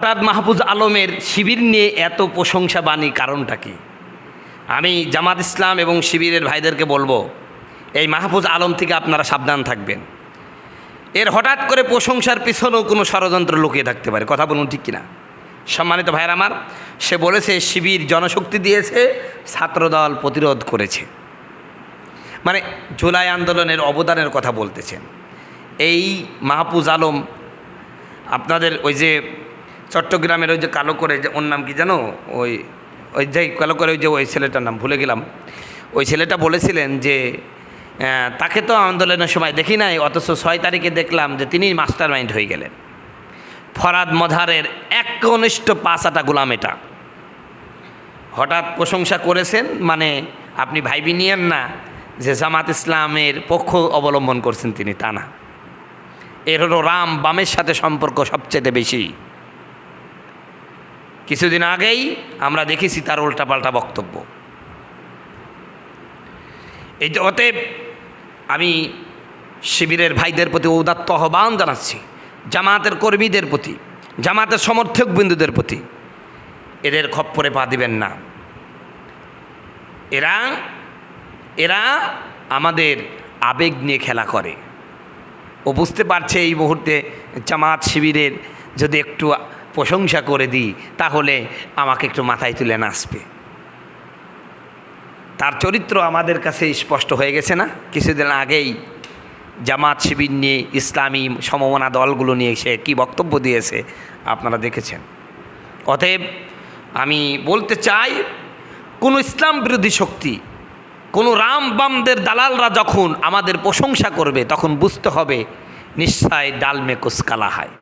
হঠাৎ মাহফুজ আলমের শিবির নিয়ে এত প্রশংসা বাণী কারণটা কি? আমি জামাত ইসলাম এবং শিবিরের ভাইদেরকে বলবো, এই মাহফুজ আলম থেকে আপনারা সাবধান থাকবেন। এর হঠাৎ করে প্রশংসার পিছনেও কোনো ষড়যন্ত্র লুকিয়ে থাকতে পারে। কথা বলুন, ঠিক কিনা? সম্মানিত ভাইয়ের আমার, সে বলেছে শিবির জনশক্তি দিয়েছে, ছাত্রদল প্রতিরোধ করেছে, মানে জুলাই আন্দোলনের অবদানের কথা বলতেছেন। এই মাহফুজ আলম আপনাদের ওই যে চট্টগ্রামের ওই যে কালো করে, যে ওর নাম কি জানো, ওই যে কালো করে ওই ছেলেটার নাম ভুলে গেলাম, ওই ছেলেটা বলেছিলেন যে তাকে তো আন্দোলনের সময় দেখি নাই, অথচ 6 তারিখে দেখলাম যে তিনি মাস্টার মাইন্ড হয়ে গেলেন। ফরাদ মজহারের একনিষ্ঠ 5 আটা গোলাম এটা হঠাৎ প্রশংসা করেছেন, মানে আপনি ভাইবি নিয়েন না যে জামাত ইসলামের পক্ষ অবলম্বন করছেন তিনি, তা না। এর হলো রাম বামের সাথে সম্পর্ক সবচেয়ে বেশি। কিছুদিন আগেই আমরা দেখেছি তার উল্টাপাল্টা বক্তব্য। এই যে অতএব আমি শিবিরের ভাইদের প্রতি উদাত্ত আহ্বান জানাচ্ছি, জামাতের কর্মীদের প্রতি, জামাতের সমর্থক বিন্দুদের প্রতি, এদের খপ্পরে পা দিবেন না। এরা আমাদের আবেগ নিয়ে খেলা করে। ও বুঝতে পারছে এই মুহূর্তে জামাত শিবিরের যদি একটু প্রশংসা করে দিই তাহলে আমাকে একটু মাথায় তুলে নাচবে। তার চরিত্র আমাদের কাছে স্পষ্ট হয়ে গেছে না? কিছুদিন আগেই জামাত শিবির নিয়ে, ইসলামী সমমনা দলগুলো নিয়ে সে কী বক্তব্য দিয়েছে আপনারা দেখেছেন। অতএব আমি বলতে চাই, কোনো ইসলাম বিরোধী শক্তি, কোনো রাম বামদের দালালরা যখন আমাদের প্রশংসা করবে তখন বুঝতে হবে নিশ্চয় ডাল মে কুছ কালা হয়।